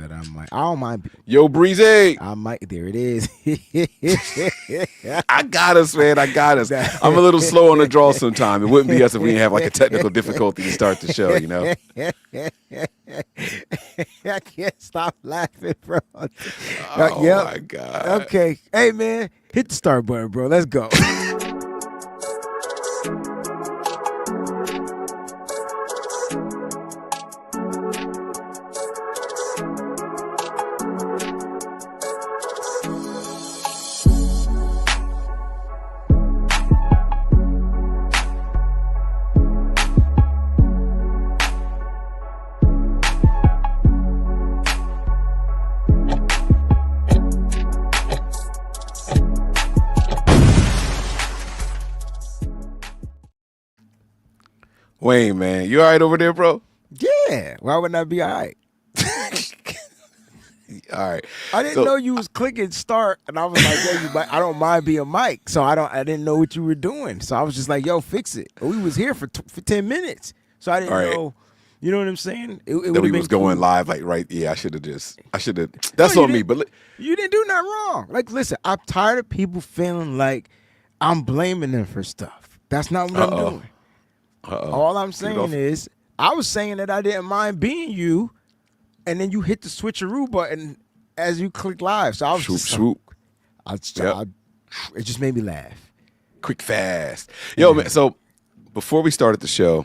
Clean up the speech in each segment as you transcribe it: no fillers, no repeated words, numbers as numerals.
that I might. I don't mind. Yo, Breezy. I might. There it is. I got us, man. I got us. I'm a little slow on the draw sometimes. It wouldn't be us if we didn't have like a technical difficulty to start the show, you know? I can't stop laughing, bro. Oh, my God. Okay. Hey, man. Hit the start button, bro. Let's go. Wayne, man, you all right over there, bro? Yeah. Why wouldn't I be all right? All right. I didn't know you was clicking start, and I was like, yo, I don't mind being Mike, so I didn't know what you were doing, so I was just like, yo, fix it. We was here for 10 minutes, so I didn't know. You know what I'm saying? It that we was going live, like, right? Yeah, I should have. That's on me, but you didn't do nothing wrong. Like, listen, I'm tired of people feeling like I'm blaming them for stuff. That's not what I'm doing. All I'm saying is, I was saying that I didn't mind being you, and then you hit the switcheroo button as you click live. So I was swoop. It just made me laugh. Quick, fast. Yo, man, so before we started the show,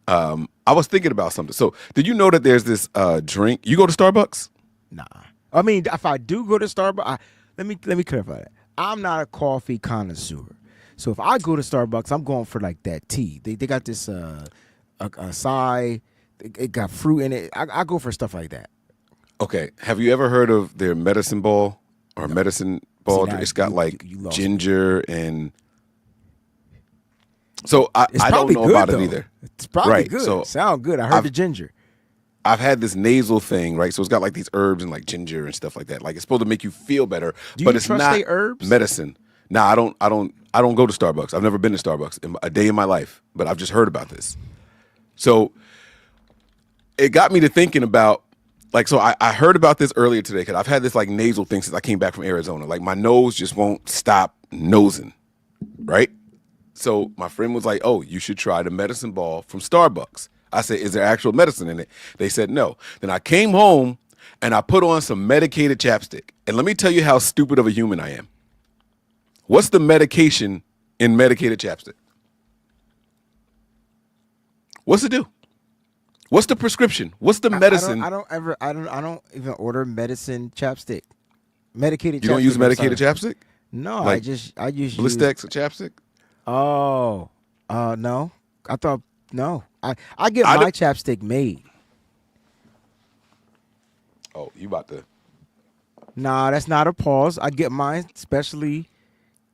I was thinking about something. So did you know that there's this drink? You go to Starbucks? Nah. I mean, if I do go to Starbucks, let me clarify that. I'm not a coffee connoisseur. So if I go to Starbucks, I'm going for like that tea. They got this acai. It got fruit in it. I go for stuff like that. Okay. Have you ever heard of their medicine ball or medicine ball? It's got like ginger and. So I don't know about it either. It's probably good. So sound good. I heard the ginger. I've had this nasal thing, right? So it's got like these herbs and like ginger and stuff like that. Like it's supposed to make you feel better, but it's not herbs? Medicine. Nah, I don't go to Starbucks. I've never been to Starbucks in a day in my life, but I've just heard about this. So it got me to thinking about, like, so I heard about this earlier today because I've had this like nasal thing since I came back from Arizona. Like my nose just won't stop nosing, right? So my friend was like, oh, you should try the medicine ball from Starbucks. I said, is there actual medicine in it? They said no. Then I came home and I put on some medicated chapstick. And let me tell you how stupid of a human I am. What's the medication in medicated chapstick? What's it do? What's the prescription? What's the medicine? I don't even order medicine chapstick. Medicated chapstick. You don't use medicated chapstick? No, like I use Blistex or chapstick? Oh. No. I thought no. I get my chapstick made. Oh, you about to. Nah, that's not a pause. I get mine specially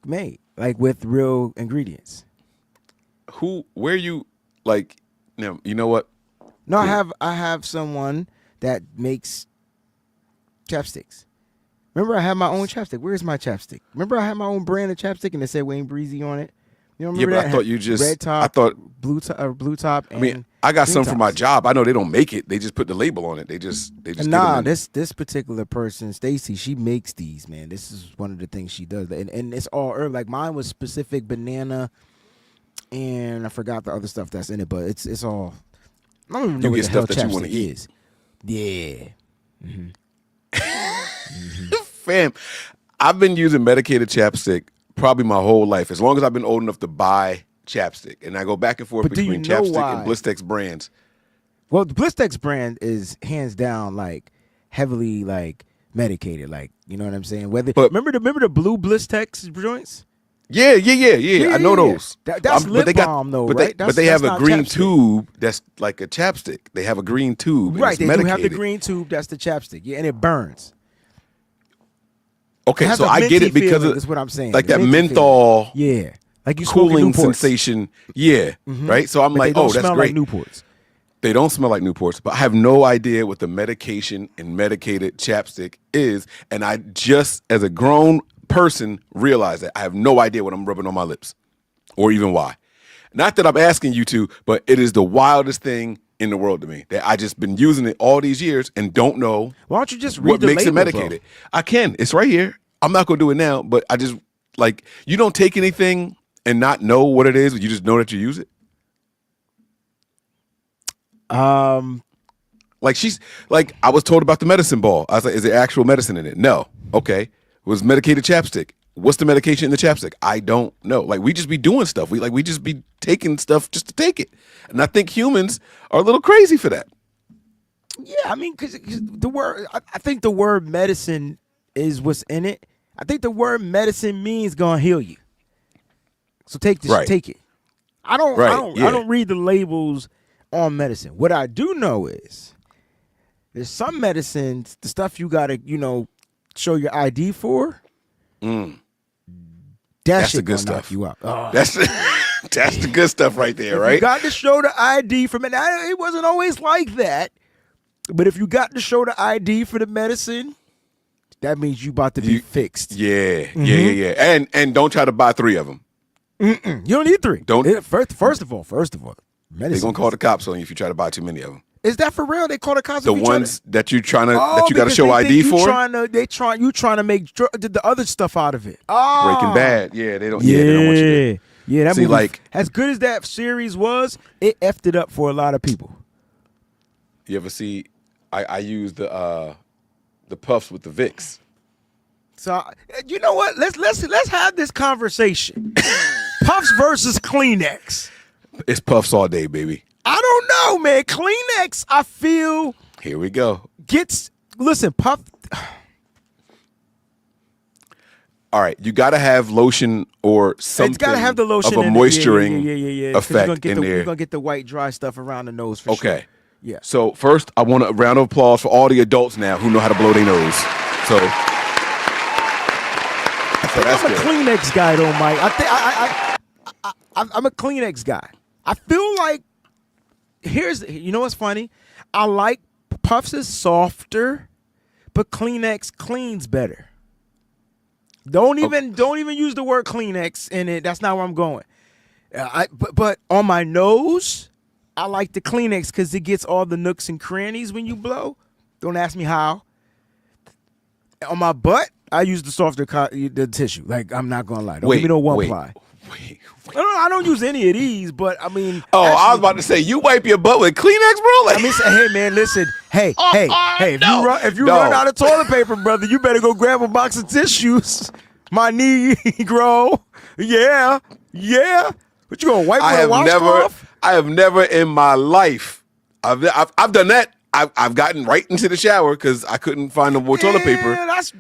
made, like with real ingredients. Where you like, you know what? No, I have someone that makes chapsticks. Remember I had my own chapstick. Where's my chapstick? Remember I had my own brand of chapstick and it said Wayne Breezy on it? You know, remember yeah, but that? I thought you just red top, I thought blue top. And I mean, I got some for my job. I know they don't make it. They just put the label on it. They just nah. This particular person, Stacy, she makes these. Man, this is one of the things she does, and it's all herb. Like mine was specific banana, and I forgot the other stuff that's in it, but it's all. I don't even know what the hell chapstick is. Yeah. Fam, I've been using medicated chapstick probably my whole life, as long as I've been old enough to buy chapstick, and I go back and forth between chapstick and Blistex brands. Well, the Blistex brand is hands down like heavily like medicated, like you know what I'm saying. Remember the blue Blistex joints? Yeah. I know those. That's lip balm though, right? But they have a green tube that's like a chapstick. They have a green tube. Right, they medicated. do have the green tube. That's the chapstick. Yeah, and it burns. Okay, so I get it because of that's what I'm saying. Like that menthol, yeah, like you cooling sensation, yeah, right. So I'm like, oh, that's great. Like Newports. They don't smell like Newports, but I have no idea what the medication in medicated chapstick is, and I just, as a grown person, realize that I have no idea what I'm rubbing on my lips, or even why. Not that I'm asking you to, but it is the wildest thing in the world to me. That I just been using it all these years and don't know. Why don't you just read what the makes label, it medicated? bro? I can. It's right here. I'm not gonna do it now, but I just like you don't take anything and not know what it is. You just know that you use it. Like she's like I was told about the medicine ball. I was like, is there actual medicine in it? No. Okay. It was medicated chapstick. What's the medication in the chapstick? I don't know. Like we just be doing stuff. We just be taking stuff just to take it. And I think humans are a little crazy for that. Yeah, I mean, because the word, I think the word medicine is what's in it. I think the word medicine means gonna heal you. So take this, take it. I don't read the labels on medicine. What I do know is there's some medicines, the stuff you gotta, show your ID for. That's the good stuff. Knock you out. Oh. That's the good stuff right there, right? You got to show the ID from it. It wasn't always like that, but if you got to show the ID for the medicine, that means you about to be fixed. Yeah, yeah. And don't try to buy 3 of them. You don't need 3. Don't. First of all, medicine. They're gonna call the cops on you if you try to buy too many of them. Is that for real? They call the cops. The ones that you that you got to show ID for. You trying to make the other stuff out of it. Oh, Breaking Bad. Yeah, they don't. Yeah, they don't want you to. Yeah, that movie. Like as good as that series was, it effed it up for a lot of people. You ever see? I use the puffs with the Vicks. So you know what? Let's have this conversation. Puffs versus Kleenex. It's puffs all day, baby. I don't know, man. Kleenex, I feel. Here we go. Puff. All right, you got to have lotion or something. It's got to have the lotion of a moisturizing effect in there. You're gonna get the white dry stuff around the nose for sure. Okay. Yeah. So first, I want a round of applause for all the adults now who know how to blow their nose. So. I'm a Kleenex guy, though, Mike. I'm a Kleenex guy. I feel like you know what's funny? I like Puffs is softer, but Kleenex cleans better. Don't even use the word Kleenex in it. That's not where I'm going. But on my nose, I like the Kleenex because it gets all the nooks and crannies when you blow. Don't ask me how. On my butt, I use the softer the tissue. Like, I'm not gonna lie. Don't give me no one ply. Wait. I don't use any of these, but I mean. Oh, actually, I was about to say you wipe your butt with Kleenex, bro. Like, I mean, hey man, listen, hey. If you run out of toilet paper, brother, you better go grab a box of tissues. My Negro, yeah. What you gonna wipe with a washcloth? I have never in my life. I've done that. I've gotten right into the shower because I couldn't find no more toilet paper. That's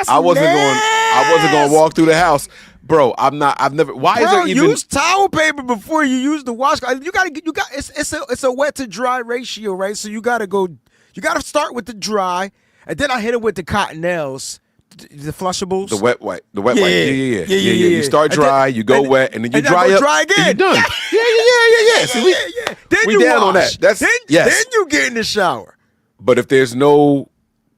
I wasn't going to walk through the house, bro. I've never. Why is there even use towel paper before you use the washcloth? It's a wet to dry ratio, right? So you got to start with the dry, and then I hit it with the Cottonelles. The flushables, the wet wipe. Yeah. You start dry, you go wet, and then you dry up. Dry again. And you're done. Yeah. See, Then we you down wash. on that. Then you get in the shower. But if there's no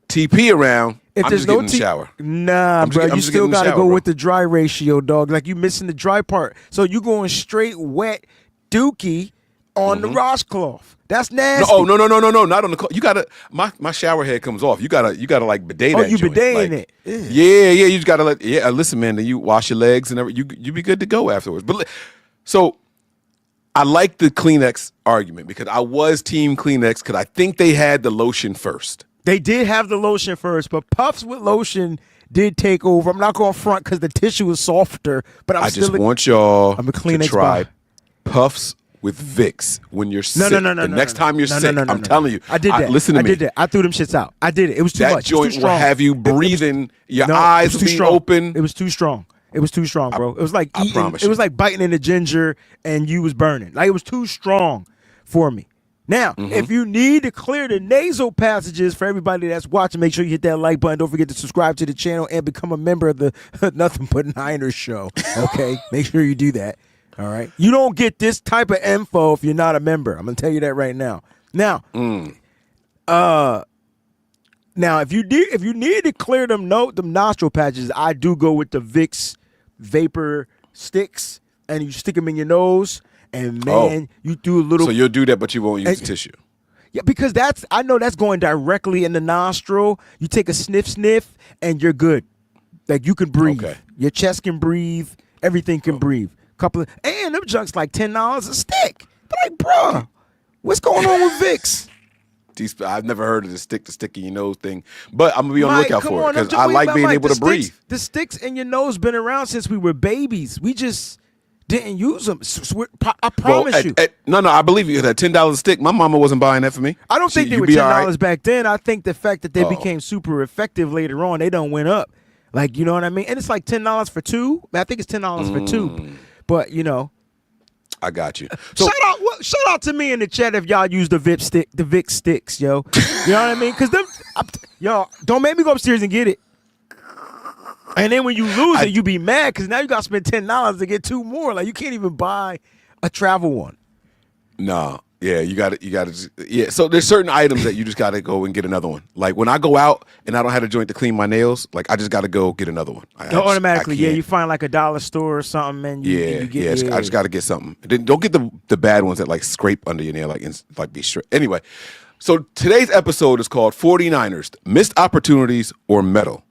TP around, I'm just getting in the shower. Nah, bro, you still gotta go with the dry ratio, dog. Like you missing the dry part, so you going straight wet dookie on the washcloth. That's nasty. No, not on the. You gotta. My shower head comes off. You gotta like bidet that. Oh, you joint. bideting it. Yeah. You just gotta let. Yeah, listen, man. Then you wash your legs and everything. You be good to go afterwards. But so, I like the Kleenex argument because I was team Kleenex because I think they had the lotion first. They did have the lotion first, but Puffs with lotion did take over. I'm not going front because the tissue is softer. But I just want y'all I'm a Kleenex to try Puffs with Vicks when you're sick. No. The next time you're sick, I'm telling you. I did that. Listen to me. I did that. I threw them shits out. I did it. It was too much. That joint will have you breathing. Your eyes will be open. It was too strong. It was too strong, bro. It was like eating. It was like biting into ginger and you was burning. Like it was too strong for me. Now, if you need to clear the nasal passages for everybody that's watching, make sure you hit that like button. Don't forget to subscribe to the channel and become a member of the Nothing But Niners show. Okay? Make sure you do that. All right. You don't get this type of info if you're not a member. I'm gonna tell you that right now. Now, if you need to clear them nostril patches, I do go with the Vicks vapor sticks, and you stick them in your nose, And man, you do a little. So you'll do that, but you won't use the tissue. Yeah, because I know that's going directly in the nostril. You take a sniff, and you're good. Like you can breathe. Okay. Your chest can breathe. Everything can breathe. And them junks like $10 a stick. They're like, bruh, what's going on with Vicks? I've never heard of the stick in your nose thing, but I'm gonna be on the lookout for it because I wait, like being Mike, able to breathe. The sticks in your nose been around since we were babies. We just didn't use them. I promise you. No, I believe you. That $10 stick, my mama wasn't buying that for me. I don't think they were $10 back then. I think the fact that they became super effective later on, they don't went up. Like, you know what I mean? And it's like $10 for two. I think it's $10 for two. But you know, I got you. So, shout out to me in the chat if y'all use the Vic sticks, yo. You know what I mean? Because y'all don't make me go upstairs and get it. And then when you lose it, you be mad because now you got to spend $10 to get two more. Like you can't even buy a travel one. No. Yeah, you got to. Yeah, so there's certain items that you just got to go and get another one. Like when I go out and I don't have a joint to clean my nails, like I just got to go get another one. Automatically, you find like a dollar store or something, and you get. I just got to get something. Then don't get the bad ones that like scrape under your nail, like be straight. Anyway, so today's episode is called 49ers: Missed Opportunities or Mettle,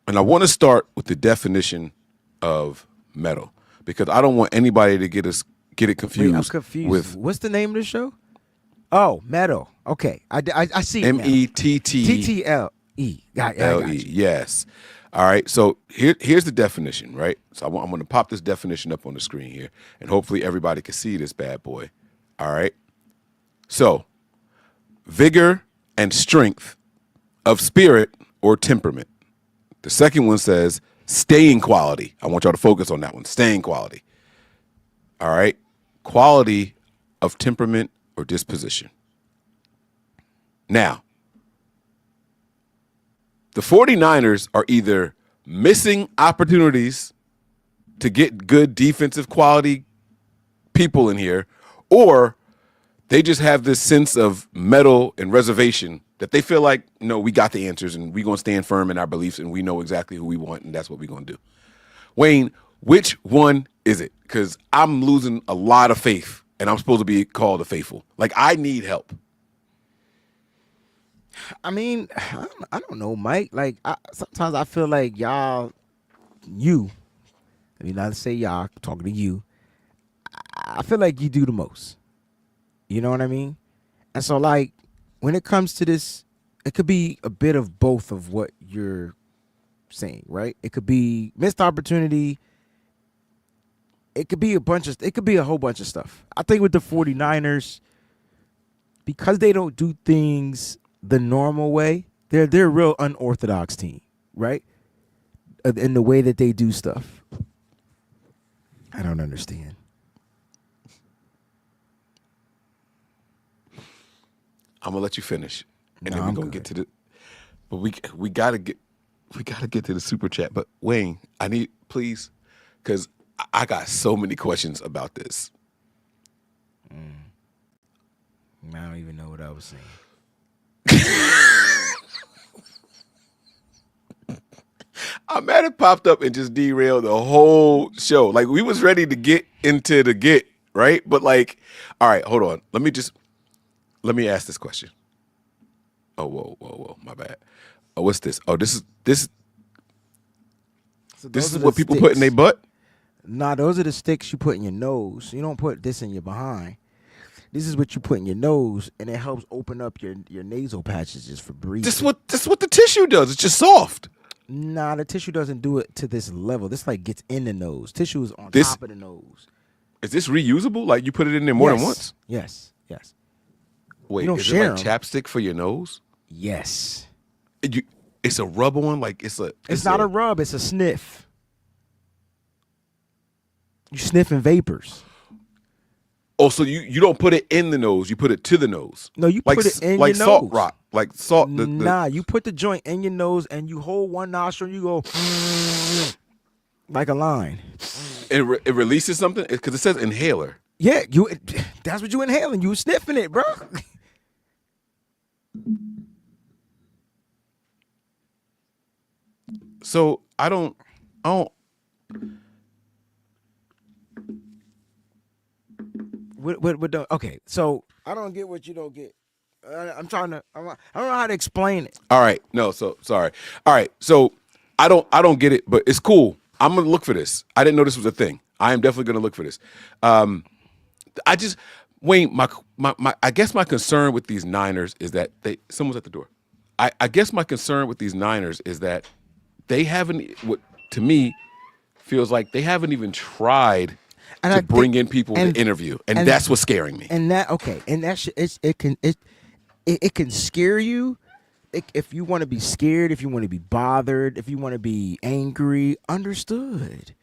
and I want to start with the definition of mettle because I don't want anybody to get it confused. Wait, I'm confused. With what's the name of the show? Oh, Mettle. Okay, I see. METTLE. Yes. All right. So here's the definition, right? So I'm going to pop this definition up on the screen here, and hopefully everybody can see this bad boy. All right. So, vigor and strength of spirit or temperament. The second one says staying quality. I want y'all to focus on that one. Staying quality. All right. Quality of temperament or disposition. Now, the 49ers are either missing opportunities to get good defensive quality people in here, or they just have this sense of mettle and reservation that they feel like, no, we got the answers and we're going to stand firm in our beliefs and we know exactly who we want and that's what we're going to do. Wayne, which one is it? Because I'm losing a lot of faith, and I'm supposed to be called a faithful. Like, I need help. I mean, I don't know, Mike. Like, sometimes I feel like I mean, not to say y'all, I'm talking to you. I feel like you do the most. You know what I mean? And so, like, when it comes to this, it could be a bit of both of what you're saying, right? It could be missed opportunity. It could be a whole bunch of stuff. I think with the 49ers, because they don't do things the normal way, they're a real unorthodox team, right? In the way that they do stuff. I don't understand. I'm gonna let you finish, and then we're gonna get to the. But we gotta get to the super chat. But Wayne, I need please, because I got so many questions about this. I don't even know what I was saying. I'm mad it popped up and just derailed the whole show. Like we was ready to get into the right, but like, all right, hold on. Let me ask this question. Oh, whoa, my bad. Oh, what's this? Oh, this is what people put in their butt? Nah, those are the sticks you put in your nose. You don't put this in your behind. This is what you put in your nose, and it helps open up your nasal passages for breathing. This is what the tissue does. It's just soft. Nah, the tissue doesn't do it to this level. This like gets in the nose. Tissue is on top of the nose. Is this reusable? Like you put it in there more than once? Yes. Wait, is it like chapstick for your nose? Yes. It's a rub on? Like it's not a rub, it's a sniff. You sniffing vapors. Oh, so you don't put it in the nose, you put it to the nose. No, you put it in your nose. Like salt rock. Like salt. Nah, you put the joint in your nose and you hold one nostril and you go like a line. It releases something? Because it says inhaler. Yeah, that's what you inhaling. You sniffing it, bro. So I don't What don't? Okay, so I don't get what you don't get. I'm trying to. I don't know how to explain it. All right. No, so sorry. All right. So I don't get it, but it's cool. I'm gonna look for this. I didn't know this was a thing. I am definitely gonna look for this. I just Wayne, my I guess my concern with these Niners is that someone's at the door. I guess my concern with these Niners is that they haven't, what to me feels like they haven't even tried to bring in people to interview, and that's what's scaring me. And that it can scare you if you want to be scared, if you want to be bothered, if you want to be angry. Understood.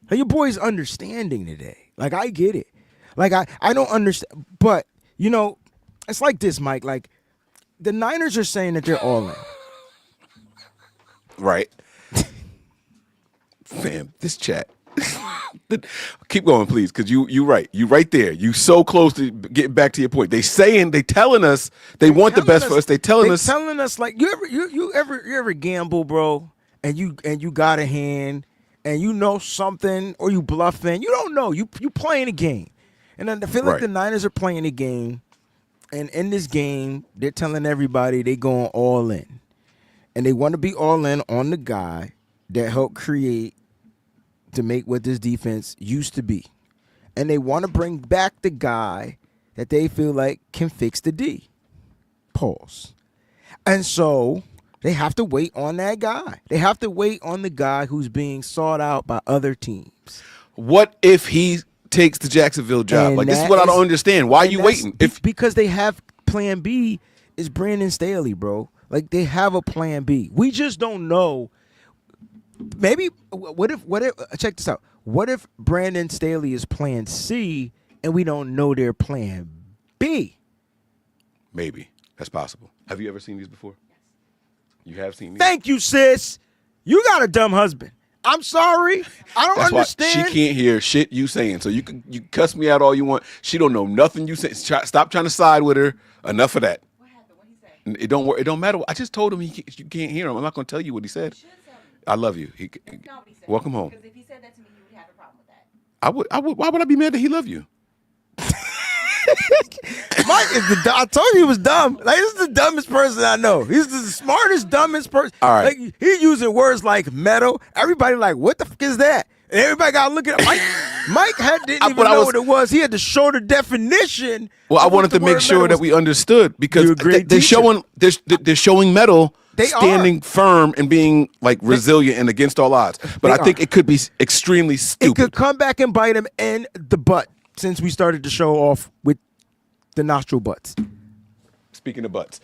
Like, your boy's understanding today. Like, I get it. Like, I don't understand, but you know, it's like this, Mike. Like, the Niners are saying that they're all in. Right. Fam, this chat. Keep going, please, because you right. You right there. You so close to getting back to your point. They telling us they want the best for us. They telling us like you ever gamble, bro, and you got a hand and you know something, or you bluffing. You don't know. You playing a game. And then I feel like the Niners are playing a game, and in this game, they're telling everybody they going all in. And they want to be all in on the guy that helped create to make what this defense used to be. And they want to bring back the guy that they feel like can fix the D. Pause. And so they have to wait on that guy. They have to wait on the guy who's being sought out by other teams. What if he takes the Jacksonville job? And like, this is what I don't understand. Why are you waiting? Because they have plan B is Brandon Staley, bro. Like, they have a plan B. We just don't know. Maybe what if check this out. What if Brandon Staley is plan C and we don't know their plan B? Maybe. That's possible. Have you ever seen these before? Yes. You have seen these? Thank you, sis. You got a dumb husband. I'm sorry. I don't understand. Why she can't hear shit you saying. So you cuss me out all you want. She don't know nothing you say. Stop trying to side with her. Enough of that. What happened? What he said? It don't matter. I just told him you can't hear him. I'm not going to tell you what he said. You should tell me. I love you. That's not what he said. Welcome home. Because if he said that to me, you would have a problem with that. I would. Why would I be mad that he love you? Mike is I told you he was dumb. Like, this is the dumbest person I know. He's the smartest, dumbest person. All right. Like, he using words like metal. Everybody like, what the fuck is that? And everybody got to look at it. Mike didn't even know what it was. He had to show the definition. Well, I wanted to make sure that we understood, because they're showing Mettle standing firm and being like resilient and against all odds. But I think it could be extremely stupid. It could come back and bite him in the butt, since we started the show off with the nostril butts. Speaking of butts,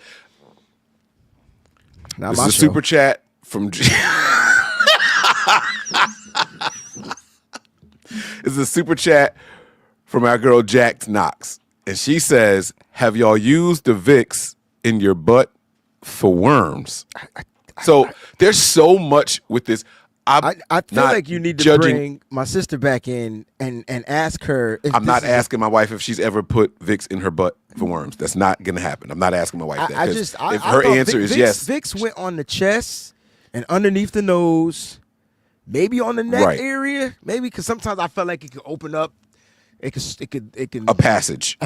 this is a super chat from. This is a super chat from our girl Jax Knox, and she says, "Have y'all used the Vicks in your butt for worms?" So there's so much with this. I feel like you need to bring my sister back in and ask her. I'm not asking my wife if she's ever put Vicks in her butt for worms. That's not going to happen. I'm not asking my wife that. If her answer is yes. Vicks went on the chest and underneath the nose, maybe on the neck area. Maybe because sometimes I felt like it could open up. It can a passage.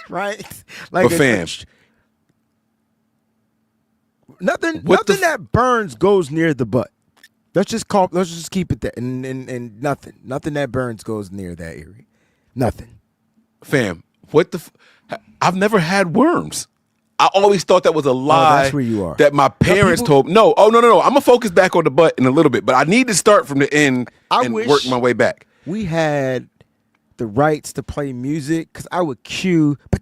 Right? Like, but fam. Nothing that burns goes near the butt. Let's just keep it there. And nothing that burns goes near that area. Nothing. Fam, I've never had worms. I always thought that was a lie. That's where you are. That my parents told me. No. I'm gonna focus back on the butt in a little bit, but I need to start from the end and work my way back. We had the rights to play music, because I would cue in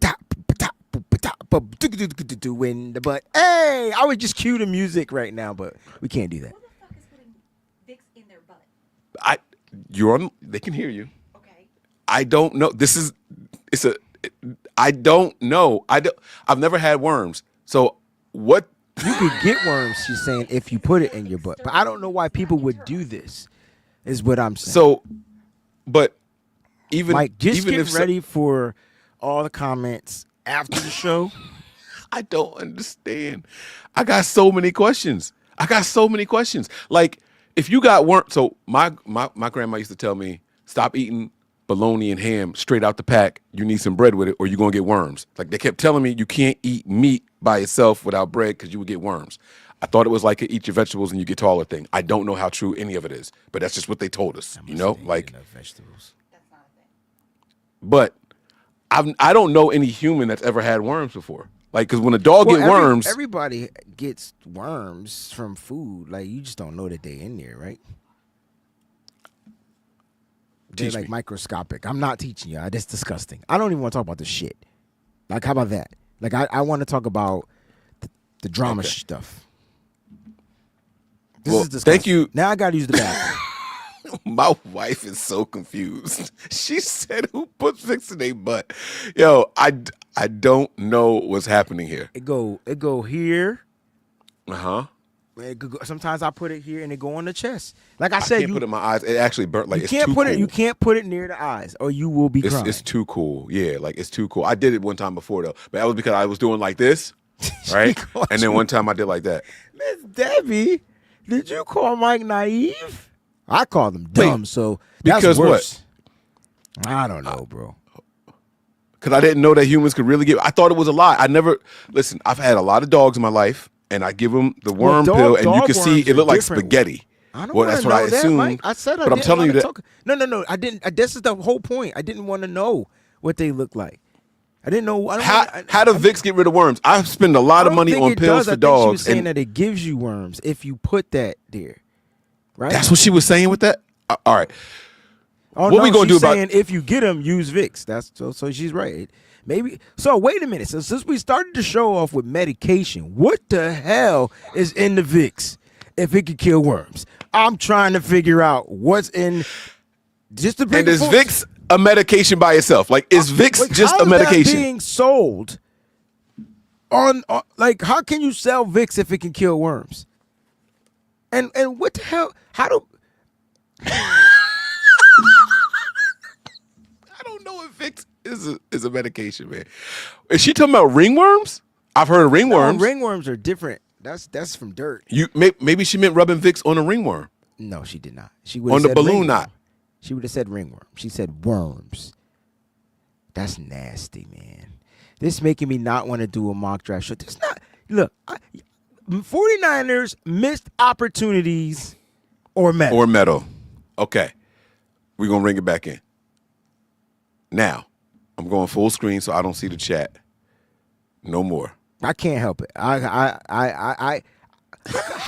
the butt. Hey, I would just cue the music right now, but we can't do that. Who the fuck is putting Vicks in their butt? They can hear you. Okay. I don't know. I don't know. I've never had worms. So what? You could get worms, she's saying, if you put it in your butt. But I don't know why people would do this, is what I'm saying. So, but even Mike, just even get ready for all the comments after the show. I don't understand. I got so many questions. Like, if you got worms, so my grandma used to tell me, stop eating bologna and ham straight out the pack. You need some bread with it, or you're gonna get worms. Like they kept telling me, you can't eat meat by itself without bread because you would get worms. I thought it was like a eat your vegetables and you get taller thing. I don't know how true any of it is, but that's just what they told us. You know, like vegetables. That's not a thing. But I don't know any human that's ever had worms before. Like, because when a dog get worms, everybody gets worms from food. Like, you just don't know that they're in there, right? They're Teach like me. microscopic. I'm not teaching you. That's disgusting. I don't even want to talk about this shit. Like, how about that? Like, I want to talk about the drama Okay. stuff. This Well, is disgusting. thank you. Now I got to use the bathroom. My wife is so confused. She said, "Who puts Vicks in their butt?" Yo, I don't know what's happening here. It go here. Uh-huh. It could go, sometimes I put it here and it go on the chest. Like I I said, can't put it in my eyes. It actually burnt. Like you it's can't too put cool. it. You can't put it near the eyes, or you will be crying. It's too cool. Yeah, like it's too cool. I did it one time before though, but that was because I was doing like this, right? And then one time I did like that. Miss Debbie, did you call Mike naive? I called him dumb, Wait, so that's because what? worse. I don't know, bro. Because I didn't know that humans could really get. I thought it was a lie. I never listen. I've had a lot of dogs in my life, and I give them the worm pill, and you can see it looked like spaghetti. I don't well, wanna that's what know I that, assumed. Mike. I said I but I'm didn't telling you wanna that. talk. No. I didn't. This is the whole point. I didn't want to know what they look like. I didn't know. I don't How do Vicks get rid of worms? I spend a lot of money on pills for I think she dogs. was saying And that it gives you worms if you put that there. Right? that's what she was saying with that. All right. Oh, What no, we gonna do she's about- saying if you get them, use Vicks. That's so she's right. Maybe so. Wait a minute. So since we started the show off with medication, what the hell is in the Vicks if it could kill worms? I'm trying to figure out what's in. Just to bring And is Vicks a medication by itself? Like, is Vicks Like, just how a is that medication? being sold on like how can you sell Vicks if it can kill worms? And what the hell? How do? I don't know if Vicks is a medication, man. Is she talking about ringworms? I've heard of ringworms. Ringworms are different. That's from dirt. Maybe she meant rubbing Vicks on a ringworm. No, she did not. She would On the balloon knot. She would have said ringworm. She said worms. That's nasty, man. This making me not want to do a mock draft show. This not look. 49ers missed opportunities or Mettle. Or metal. Okay. We're gonna bring it back in. Now, I'm going full screen so I don't see the chat. No more. I can't help it. Wait, I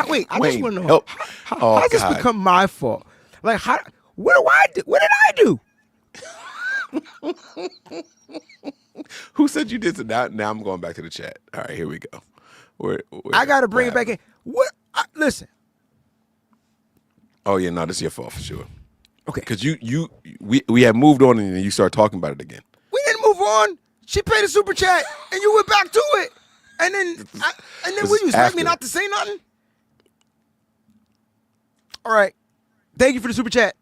just Wayne, want to know help. how Oh, has this God. become my fault? Like, how? What do I do? What did I do? Who said you did it? Now I'm going back to the chat. All right, here we go. I got to bring it back in. What? Listen. Oh yeah, no, this is your fault for sure. Okay. Because we have moved on and then you start talking about it again. We didn't move on. She paid a super chat, and you went back to it. And then what you expect me after. not to say nothing? All right. Thank you for the super chat.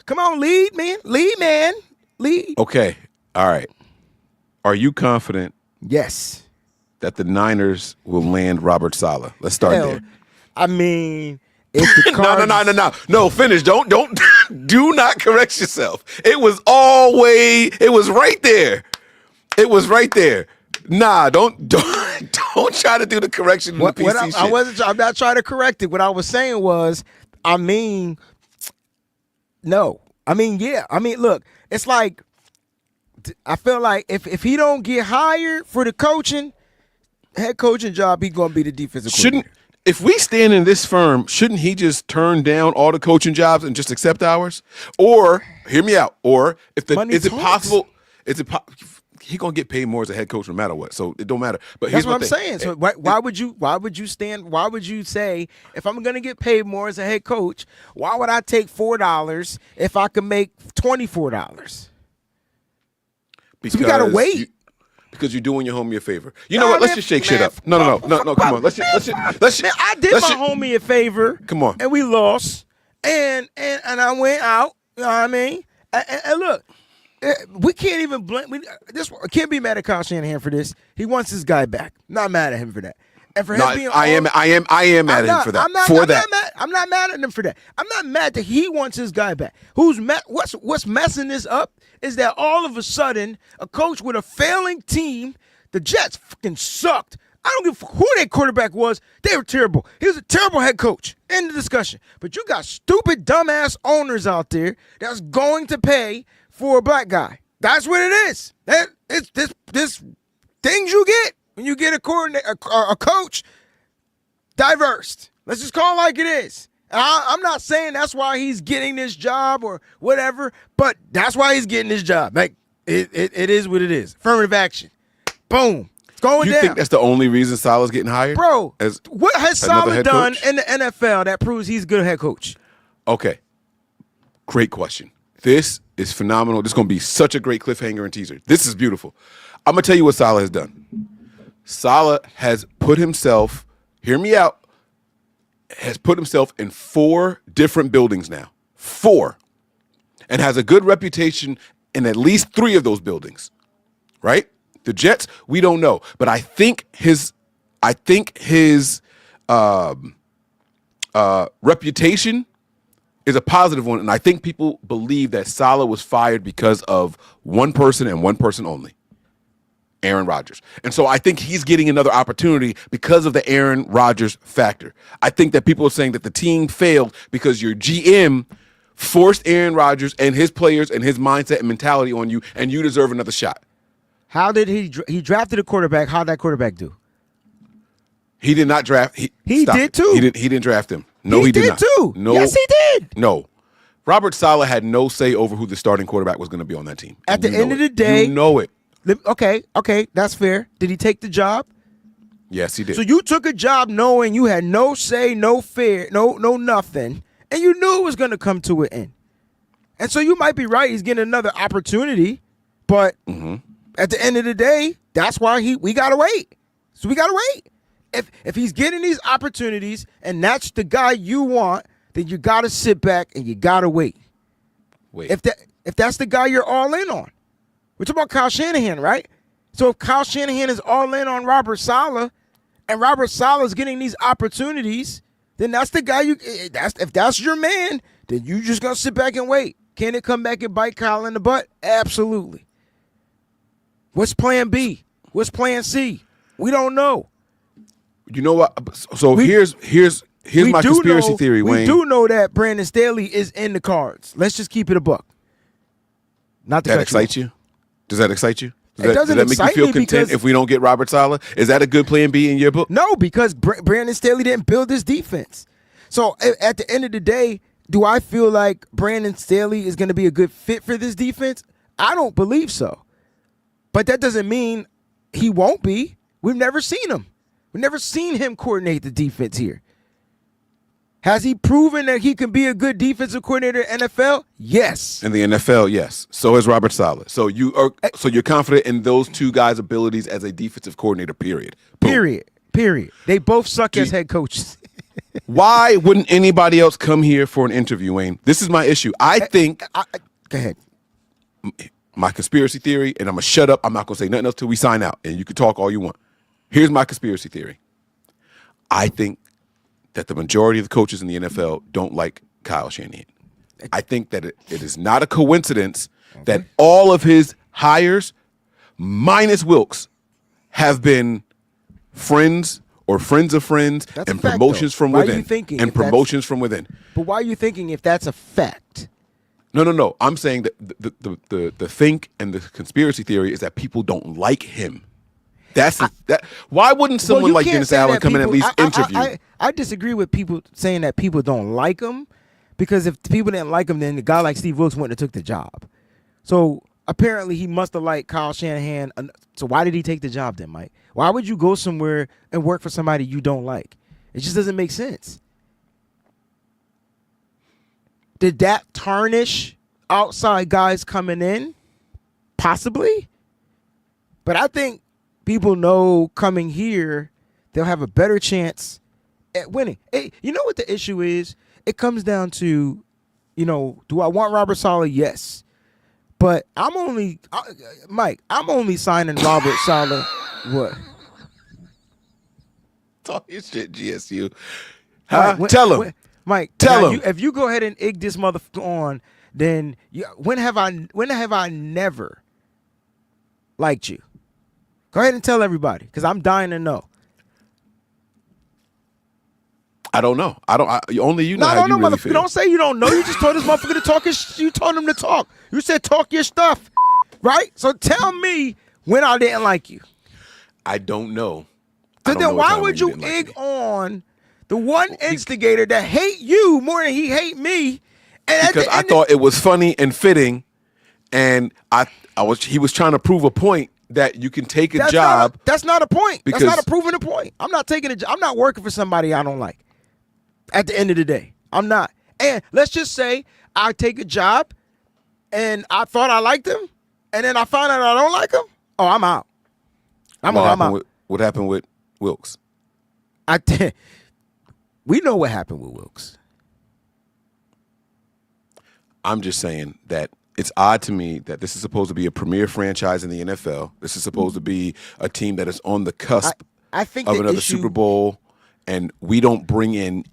Come on, lead, man. Lead, man. Lead. Okay. All right. Are you confident Yes. that the Niners will land Robert Saleh? Let's start Hell, there. I mean, if the No. No, finish. Don't do not correct yourself. It was right there. It was right there. Nah, don't try to do the correction in the PC shit. I'm not trying to correct it. What I was saying was, I mean, no. I mean, yeah. I mean, look, it's like, I feel like if he don't get hired for the head coaching job, he's gonna be the defensive coordinator. If we stand in this firm, shouldn't he just turn down all the coaching jobs and just accept ours? Or hear me out. Or Money is it talks. possible? He gonna get paid more as a head coach no matter what, so it don't matter. But That's here's what I'm my saying. So why would you say, if I'm gonna get paid more as a head coach, why would I take $4 if I could make $24? Because we gotta wait. Because you're doing your homie a favor. You Nah, know what? Let's man, just shake shit man, up. No. Come on. Let's. Man, I did my homie a favor. Come on. And we lost. And I went out. You know what I mean? And look, we can't even blame. It can't be mad at Kyle Shanahan for this. He wants his guy back. Not mad at him for that. And for No, him being I am mad at him for that. I'm not mad at him for that. I'm not mad that he wants his guy back. What's messing this up is that all of a sudden a coach with a failing team, the Jets fucking sucked. I don't give a fuck who their quarterback was. They were terrible. He was a terrible head coach. End of discussion. But you got stupid, dumbass owners out there that's going to pay for a black guy. That's what it is. It's this things you get when you get a coach diverse. Let's just call it like it is. I'm not saying that's why he's getting this job or whatever, but that's why he's getting this job. Like it is what it is. Affirmative action. Boom. It's going down. You think that's the only reason Salah's getting hired? Bro, what has Salah done coach? in the NFL that proves he's a good head coach? Okay. Great question. This is phenomenal. This is going to be such a great cliffhanger and teaser. This is beautiful. I'm going to tell you what Salah has done. Salah has put himself, hear me out, has put himself in 4 different buildings now. 4. And has a good reputation in at least 3 of those buildings. Right? The Jets, we don't know. But I think his reputation is a positive one. And I think people believe that Salah was fired because of one person and one person only. Aaron Rodgers. And so I think he's getting another opportunity because of the Aaron Rodgers factor. I think that people are saying that the team failed because your GM forced Aaron Rodgers and his players and his mindset and mentality on you, and you deserve another shot. How did he drafted a quarterback? How did that quarterback do? He did not draft. He did too. He didn't draft him. No, he did not. Too. No, yes, he did. No. Robert Saleh had no say over who the starting quarterback was going to be on that team. At the end of the day, you know it. Okay, that's fair. Did he take the job? Yes, he did. So you took a job knowing you had no say, no fear, no nothing, and you knew it was going to come to an end. And so you might be right. He's getting another opportunity, but at the end of the day, that's why we gotta wait. So we gotta wait. If he's getting these opportunities and that's the guy you want, then you gotta sit back and you gotta wait. If that's the guy you're all in on. We're talking about Kyle Shanahan, right? So if Kyle Shanahan is all in on Robert Saleh and Robert Saleh is getting these opportunities, then that's the guy if that's your man, then you just gonna sit back and wait. Can it come back and bite Kyle in the butt? Absolutely. What's plan B? What's plan C? We don't know. You know what? So here's my conspiracy theory, Wayne. We do know that Brandon Staley is in the cards. Let's just keep it a buck. Not to that excites you? Does that excite you? Does that make you feel content if we don't get Robert Saleh? Is that a good plan B in your book? No, because Brandon Staley didn't build this defense. So at the end of the day, do I feel like Brandon Staley is going to be a good fit for this defense? I don't believe so. But that doesn't mean he won't be. We've never seen him. We've never seen him coordinate the defense here. Has he proven that he can be a good defensive coordinator in the NFL? Yes. In the NFL, yes. So is Robert Saleh. So you're confident in those two guys' abilities as a defensive coordinator, period. Boom. Period. They both suck as head coaches. Why wouldn't anybody else come here for an interview, Wayne? This is my issue. I think go ahead. My conspiracy theory, and I'm going to shut up. I'm not going to say nothing else till we sign out, and you can talk all you want. Here's my conspiracy theory. I think that the majority of the coaches in the NFL don't like Kyle Shanahan. I think that it is not a coincidence that all of his hires, minus Wilkes, have been friends or friends of friends and promotions from within. And promotions from within. But why are you thinking if that's a fact? No. I'm saying that the think and the conspiracy theory is that people don't like him. Why wouldn't someone like Dennis Allen come in and at least interview? I disagree with people saying that people don't like him, because if people didn't like him, then a guy like Steve Wilkes wouldn't have took the job. So apparently he must have liked Kyle Shanahan. So why did he take the job then, Mike? Why would you go somewhere and work for somebody you don't like? It just doesn't make sense. Did that tarnish outside guys coming in? Possibly. But I think people know coming here, they'll have a better chance at winning. Hey, you know what the issue is? It comes down to, do I want Robert Saleh? Yes. But Mike, I'm only signing Robert Saleh. What? Talk your shit, GSU. Huh? Tell him. Mike. Tell him. If you go ahead and egg this motherfucker on, then when have I never liked you? Go ahead and tell everybody, because I'm dying to know. I don't know. Only you know how you really feel. Don't say you don't know. You just told this motherfucker to talk his. You told him to talk. You said talk your stuff, right? So tell me when I didn't like you. I don't know. So then why would you egg on the one instigator that hate you more than he hate me? And because I thought it was funny and fitting, and he was trying to prove a point that you can take a job. That's not a point. That's not a proving a point. I'm not taking a job. I'm not working for somebody I don't like. At the end of the day, I'm not. And let's just say I take a job, and I thought I liked him, and then I found out I don't like him. Oh, I'm out. I'm out. What happened with Wilkes? We know what happened with Wilkes. I'm just saying that it's odd to me that this is supposed to be a premier franchise in the NFL. This is supposed to be a team that is on the cusp of another Super Bowl, and we don't bring in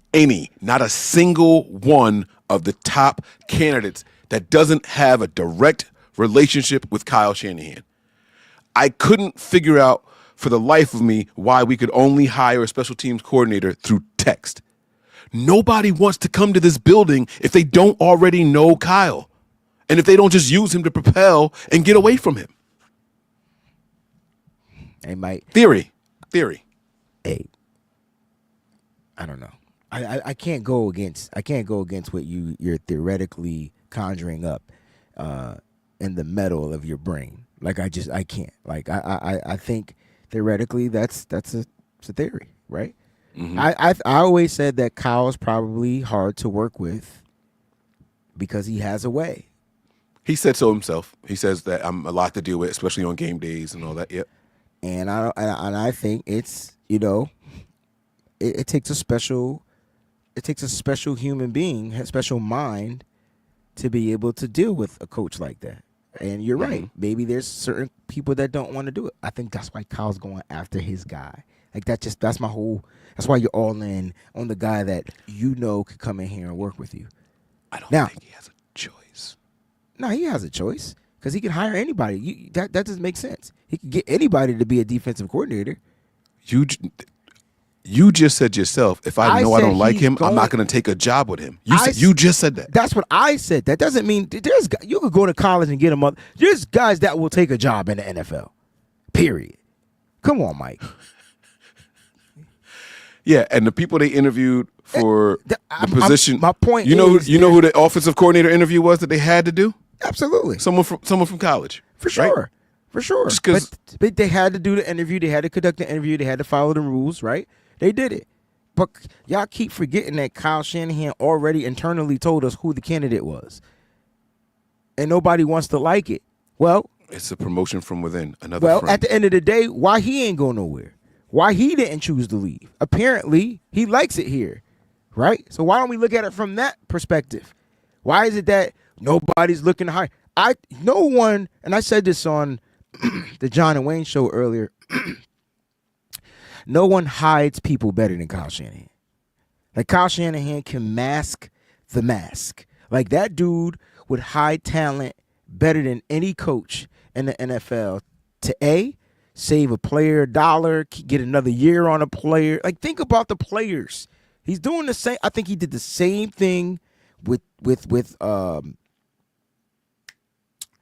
not a single one of the top candidates that doesn't have a direct relationship with Kyle Shanahan. I couldn't figure out for the life of me why we could only hire a special teams coordinator through text. Nobody wants to come to this building if they don't already know Kyle, and if they don't just use him to propel and get away from him. Hey, Mike. Theory. Hey, I don't know. I can't go against what you're theoretically conjuring up in the metal of your brain. Like I can't. Like I think theoretically that's a theory, right? Mm-hmm. I always said that Kyle's probably hard to work with because he has a way. He said so himself. He says that I'm a lot to deal with, especially on game days and all that. Yep. And I think it's it takes a special human being, a special mind to be able to deal with a coach like that. And you're right. Maybe there's certain people that don't want to do it. I think that's why Kyle's going after his guy. Like that's why you're all in on the guy that could come in here and work with you. I don't think he has a choice. No, he has a choice because he can hire anybody. That doesn't make sense. He can get anybody to be a defensive coordinator. You just said yourself, if I know I don't like him, I'm not going to take a job with him. You just said that. That's what I said. That doesn't mean you could go to college and get him up. There's guys that will take a job in the NFL. Period. Come on, Mike. Yeah, and the people they interviewed for the position. My point is, you know who the offensive coordinator interview was that they had to do? Absolutely. Someone from college. For sure. Right? For sure. But they had to do the interview. They had to conduct the interview. They had to follow the rules, right? They did it. But y'all keep forgetting that Kyle Shanahan already internally told us who the candidate was. And nobody wants to like it. Well, it's a promotion from within. Another friend. At the end of the day, why he ain't going nowhere? Why he didn't choose to leave? Apparently, he likes it here, right? So why don't we look at it from that perspective? Why is it that nobody's looking to hire? No one, and I said this on the John and Wayne show earlier, no one hides people better than Kyle Shanahan. Like Kyle Shanahan can mask the mask. Like that dude would hide talent better than any coach in the NFL to save a player $1, get another year on a player. Like think about the players. He's doing the same. I think he did the same thing with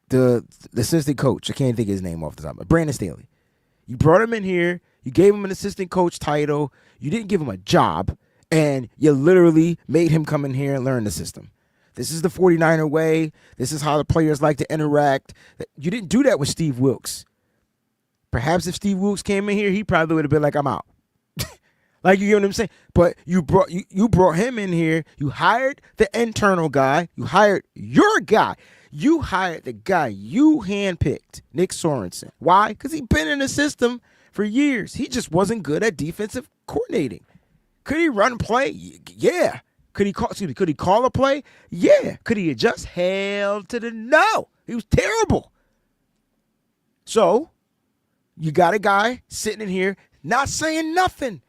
the assistant coach. I can't think of his name off the top. Brandon Staley. You brought him in here. You gave him an assistant coach title. You didn't give him a job. And you literally made him come in here and learn the system. This is the 49er way. This is how the players like to interact. You didn't do that with Steve Wilkes. Perhaps if Steve Wilkes came in here, he probably would have been like, I'm out. Like, you get what I'm saying? But you brought him in here. You hired the internal guy. You hired your guy. You hired the guy you handpicked, Nick Sorensen. Why? Because he's been in the system for years. He just wasn't good at defensive coordinating. Could he run play? Yeah. Could he call a play? Yeah. Could he adjust? Hell to the no. He was terrible. So you got a guy sitting in here not saying nothing.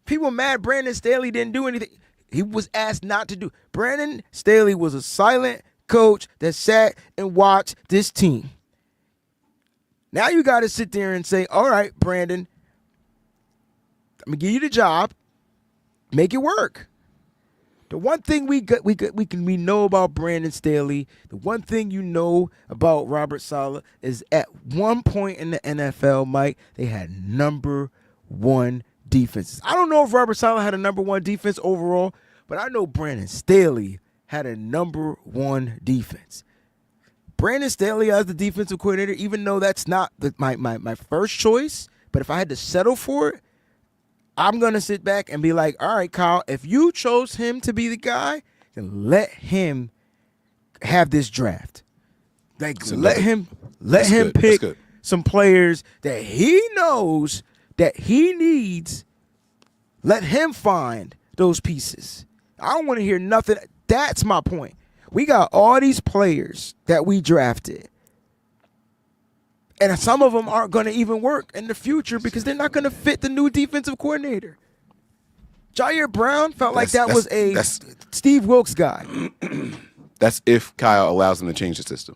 People mad Brandon Staley didn't do anything. He was asked not to do. Brandon Staley was a silent coach that sat and watched this team. Now you got to sit there and say, all right, Brandon, I'm going to give you the job. Make it work. The one thing we know about Brandon Staley, the one thing you know about Robert Saleh is at one point in the NFL, Mike, they had number one defenses. I don't know if Robert Saleh had a number one defense overall, but I know Brandon Staley had a number one defense. Brandon Staley as the defensive coordinator, even though that's not my first choice, but if I had to settle for it, I'm going to sit back and be like, all right, Kyle, if you chose him to be the guy, then let him have this draft. Like, let him pick some players that he knows that he needs. Let him find those pieces. I don't want to hear nothing. That's my point. We got all these players that we drafted. And some of them aren't going to even work in the future because they're not going to fit the new defensive coordinator. Jair Brown felt like that was a Steve Wilkes guy. That's if Kyle allows him to change the system.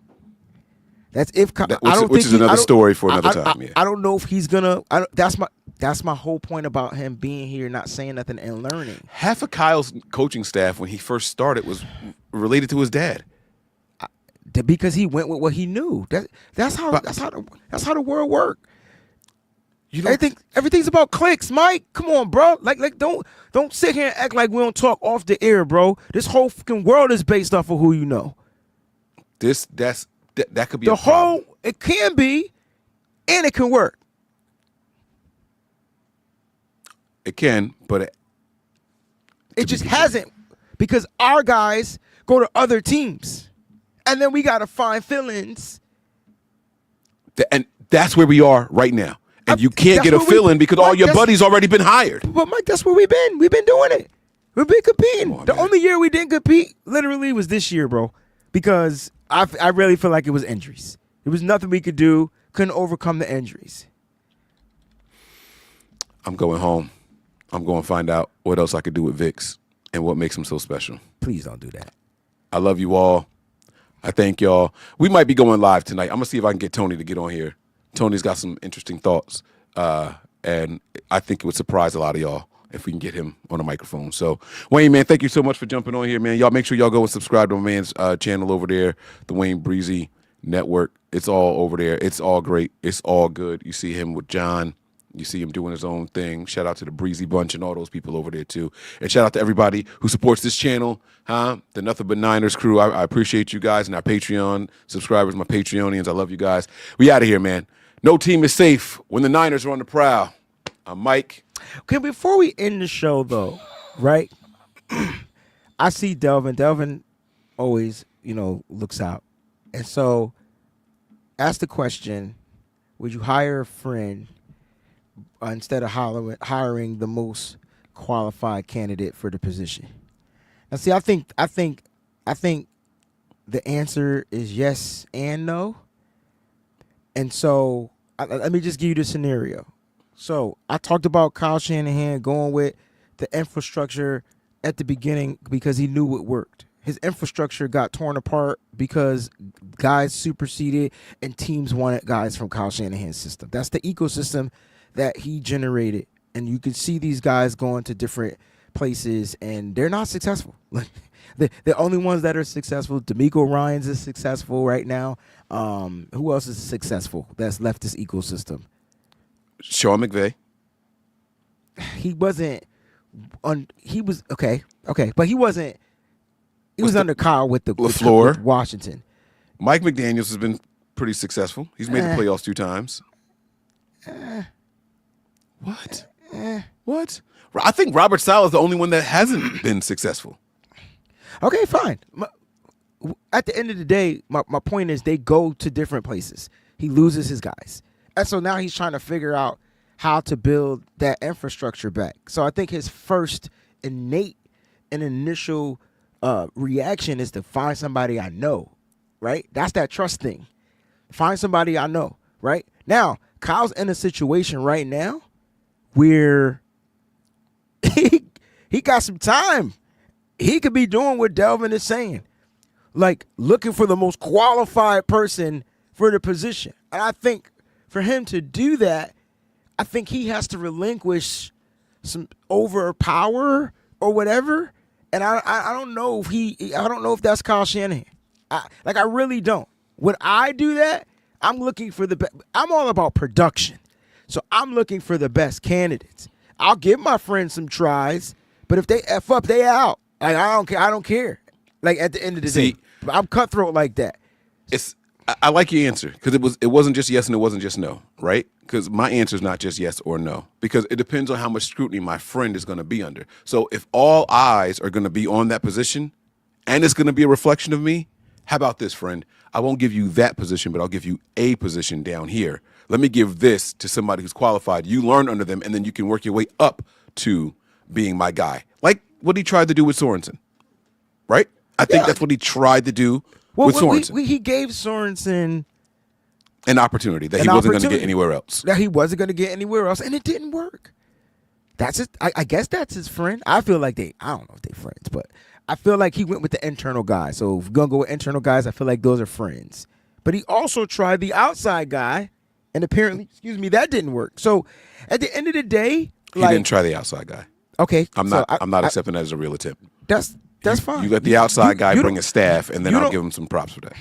That's if Kyle. Which is another story for another time. Yeah. I don't know if he's going to. That's my whole point about him being here, not saying nothing and learning. Half of Kyle's coaching staff when he first started was related to his dad. Because he went with what he knew. That's how the world works. Everything's about clicks, Mike. Come on, bro. Like don't sit here and act like we don't talk off the air, bro. This whole fucking world is based off of who you know. That could be the whole. It can be, and it can work. It can, but it just hasn't because our guys go to other teams. And then we got to find fill-ins. And that's where we are right now. And you can't get a fill-in because all your buddies already been hired. But, Mike, that's where we've been. We've been doing it. We've been competing. The only year we didn't compete literally was this year, bro. Because I really feel like it was injuries. There was nothing we could do. Couldn't overcome the injuries. I'm going home. I'm going to find out what else I could do with Vicks and what makes him so special. Please don't do that. I love you all. I thank y'all. We might be going live tonight. I'm going to see if I can get Tony to get on here. Tony's got some interesting thoughts, and I think it would surprise a lot of y'all if we can get him on a microphone. So, Wayne, man, thank you so much for jumping on here, man. Y'all make sure y'all go and subscribe to my man's channel over there, the Wayne Breezy Network. It's all over there. It's all great. It's all good. You see him with John. You see him doing his own thing. Shout out to the Breezy Bunch and all those people over there, too. And shout out to everybody who supports this channel, the Nothing But Niners crew. I appreciate you guys and our Patreon subscribers, my Patreonians. I love you guys. We out of here, man. No team is safe when the Niners are on the prowl. I'm Mike. Okay, before we end the show, though, right? I see Delvin. Delvin always, looks out. And so ask the question, would you hire a friend instead of hiring the most qualified candidate for the position? Now, see, I think the answer is yes and no. And so let me just give you the scenario. So I talked about Kyle Shanahan going with the infrastructure at the beginning because he knew it worked. His infrastructure got torn apart because guys superseded and teams wanted guys from Kyle Shanahan's system. That's the ecosystem that he generated. And you can see these guys going to different places and they're not successful. Like the only ones that are successful, D'Amico Ryans is successful right now. Who else is successful that's left this ecosystem? Sean McVay. He wasn't he was okay, but he wasn't. He was under Kyle with LaFleur, with Washington. Mike McDaniels has been pretty successful. He's made the playoffs 2 times. What? What? I think Robert Saleh is the only one that hasn't been successful. Okay, fine. At the end of the day, my point is they go to different places. He loses his guys. And so now he's trying to figure out how to build that infrastructure back. So I think his first innate and initial reaction is to find somebody I know, right? That's that trust thing. Find somebody I know, right? Now, Kyle's in a situation right now where he got some time. He could be doing what Delvin is saying, like looking for the most qualified person for the position. And I think for him to do that, I think he has to relinquish some overpower or whatever. And I don't know if that's Kyle Shanahan. I really don't. When I do that, I'm looking for I'm all about production. So I'm looking for the best candidates. I'll give my friends some tries, but if they F up, they out. Like I don't care. Like at the end of the day, I'm cutthroat like that. I like your answer because it wasn't just yes and it wasn't just no, right? Because my answer is not just yes or no because it depends on how much scrutiny my friend is going to be under. So if all eyes are going to be on that position and it's going to be a reflection of me, how about this, friend? I won't give you that position, but I'll give you a position down here. Let me give this to somebody who's qualified. You learn under them, and then you can work your way up to being my guy. Like what he tried to do with Sorensen, right? I think that's what he tried to do with Sorensen. He gave Sorensen an opportunity that he wasn't going to get anywhere else. That he wasn't going to get anywhere else, and it didn't work. That's it. I guess that's his friend. I feel like I don't know if they're friends, but I feel like he went with the internal guy. So if we're going to go with internal guys, I feel like those are friends. But he also tried the outside guy, and apparently, that didn't work. So at the end of the day, he didn't try the outside guy. Okay. I'm not accepting that as a real attempt. That's fine. You let the outside guy bring a staff, and then I'll give him some props for that.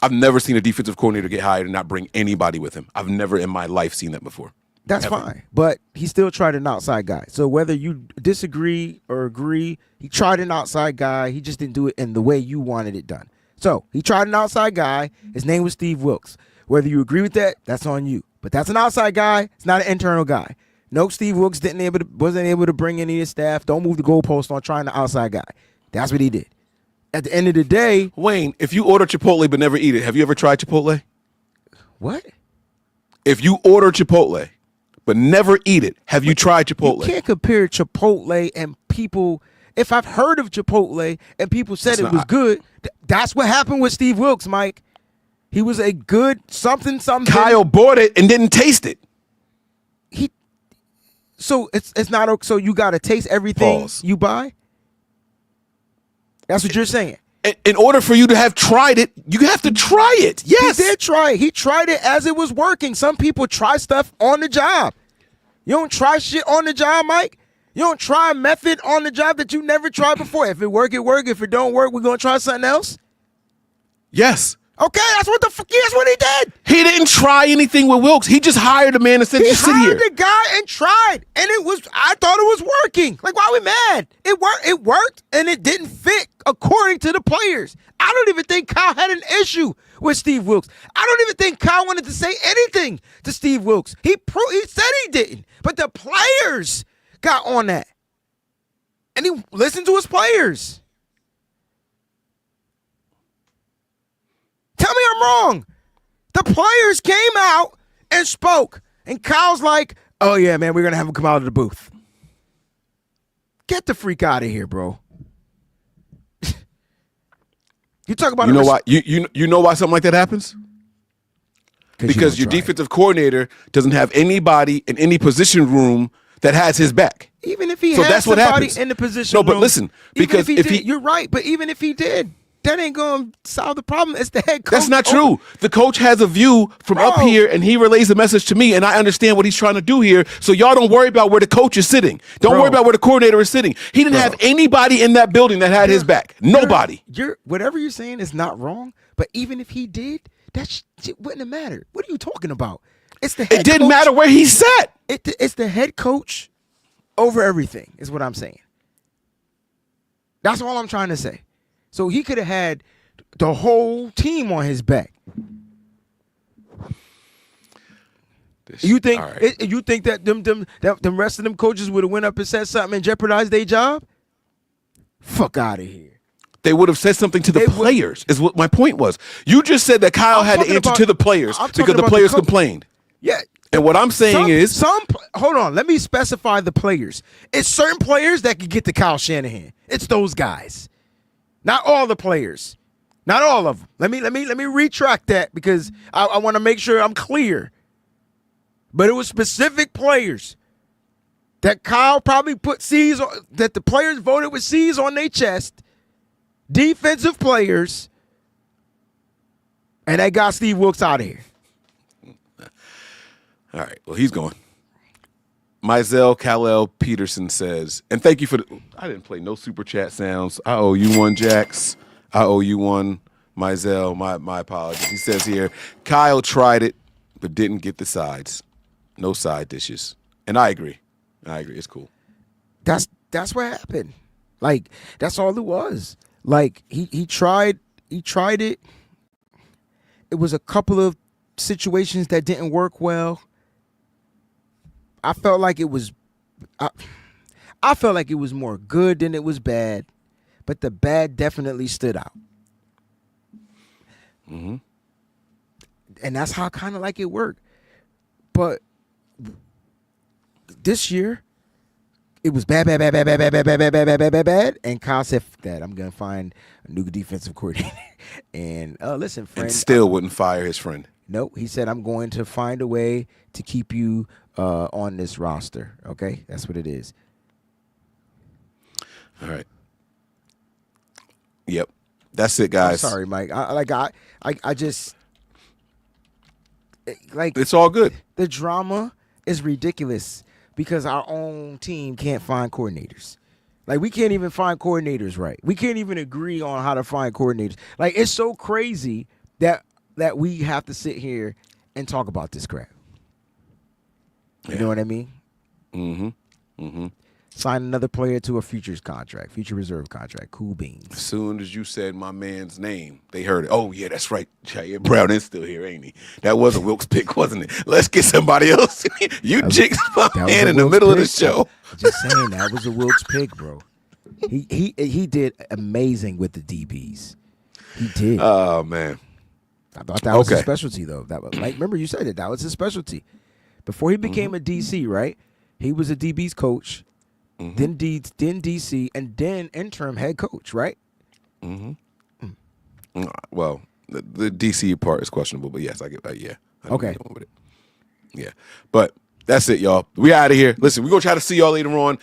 I've never seen a defensive coordinator get hired and not bring anybody with him. I've never in my life seen that before. That's Ever. fine. But he still tried an outside guy. So whether you disagree or agree, he tried an outside guy. He just didn't do it in the way you wanted it done. So he tried an outside guy. His name was Steve Wilks. Whether you agree with that, that's on you. But that's an outside guy. It's not an internal guy. No, Steve Wilks wasn't able to bring any of his staff. Don't move the goalpost on trying the outside guy. That's what he did. At the end of the day, Wayne, if you order Chipotle but never eat it, have you ever tried Chipotle? What? If you order Chipotle but never eat it, have you tried Chipotle? You can't compare Chipotle and people. If I've heard of Chipotle and people said it was good, that's what happened with Steve Wilks, Mike. He was a good something. Kyle bought it and didn't taste it. So it's not. So you got to taste everything you buy. That's what you're saying. In order for you to have tried it, you have to try it. Yes. He did try it. He tried it as it was working. Some people try stuff on the job. You don't try shit on the job, Mike. You don't try a method on the job that you never tried before. If it work, it work. If it don't work, we're going to try something else. Yes. Okay, that's what he did. He didn't try anything with Wilks. He just hired a man and said, "Just sit here." He hired the guy and tried, and I thought it was working. Like, why are we mad? It worked, and it didn't fit according to the players. I don't even think Kyle had an issue with Steve Wilks. I don't even think Kyle wanted to say anything to Steve Wilks. He said he didn't, but the players got on that, and he listened to his players. Tell me I'm wrong. The players came out and spoke. And Kyle's like, oh, yeah, man, we're going to have him come out of the booth. Get the freak out of here, bro. You talk about why you know why something like that happens? Because your defensive coordinator doesn't have anybody in any position room that has his back. Even if he had somebody in the position room. No, but listen, because if he you're right, but even if he did, that ain't going to solve the problem. It's the head coach. That's not true. The coach has a view from up here, and he relays the message to me, and I understand what he's trying to do here. So y'all don't worry about where the coach is sitting. Don't worry about where the coordinator is sitting. He didn't have anybody in that building that had his back. Nobody. Whatever you're saying is not wrong, but even if he did, that shit wouldn't have mattered. What are you talking about? It's the head It didn't coach. matter where he sat. It's the head coach over everything is what I'm saying. That's all I'm trying to say. So he could have had the whole team on his back. You think that them rest of them coaches would have went up and said something and jeopardized their job? Fuck out of here. They would have said something to the players, is what my point was. You just said that Kyle had to answer to the players because the players complained. Yeah. And what I'm saying is... hold on, let me specify the players. It's certain players that can get to Kyle Shanahan. It's those guys. Not all the players. Not all of them. Let me retract that because I want to make sure I'm clear. But it was specific players. that Kyle probably put C's on, that the players voted with C's on their chest, defensive players, and they got Steve Wilkes out of here. All right. Well, he's going. Mizell Kal-El Peterson says, and thank you for the, I didn't play no super chat sounds. I owe you one, Jax. I owe you one, Mizell. My apologies. He says here, Kyle tried it, but didn't get the sides. No side dishes. And I agree. It's cool. That's what happened. Like, that's all it was. Like, he tried it. It was a couple of situations that didn't work well. I felt like it was more good than it was bad, but the bad definitely stood out. Mm-hmm. And that's how kind of like it worked. But this year, it was bad, and Kyle said, "F that, I'm gonna find a new defensive coordinator." And listen, friend, and still wouldn't fire his friend. Nope, he said, "I'm going to find a way to keep you on this roster." Okay, that's what it is. All right. Yep, that's it, guys. I'm sorry, Mike. I just like it's all good. The drama is ridiculous because our own team can't find coordinators. Like, we can't even find coordinators right. We can't even agree on how to find coordinators. Like, it's so crazy that we have to sit here and talk about this crap. You know what I mean? Mm-hmm. Mm-hmm. Sign another player to a futures contract, future reserve contract. Cool beans. As soon as you said my man's name, they heard it. Oh, yeah, that's right. Jair Brown is still here, ain't he? That was a Wilkes pick, wasn't it? Let's get somebody else. You jinxed my man in the middle of the show. Just saying, that was a Wilkes pick, bro. He did amazing with the DBs. He did. Oh, man. I thought that was his specialty, though. That was, like, remember you said it. That was his specialty. Before he became a DC, right? He was a DB's coach. Mm-hmm. Then DC, and then interim head coach, right? Mm-hmm. Well, the DC part is questionable, but yes, I get that. Yeah. Okay. With it. Yeah, but that's it, y'all. We out of here. Listen, we're gonna try to see y'all later on.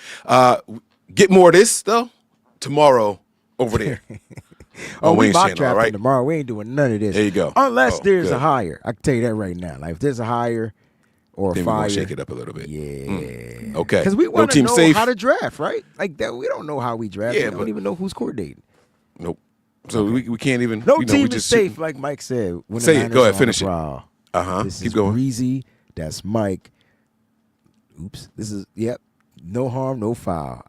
Get more of this though tomorrow over there. We mock drafting tomorrow. We ain't doing none of this. There you go. Unless there's a hire. I can tell you that right now. Like, if there's a hire. Or then fire. We're gonna shake it up a little bit. Yeah. Okay. Because we want to know how to draft, right? Like that, we don't know how we draft. We don't even know who's coordinating. Nope. So we can't even. No team is safe, like Mike said. Say it. Go ahead. Finish it. This Keep is going. Breezy. That's Mike. Oops. This is no harm, no foul.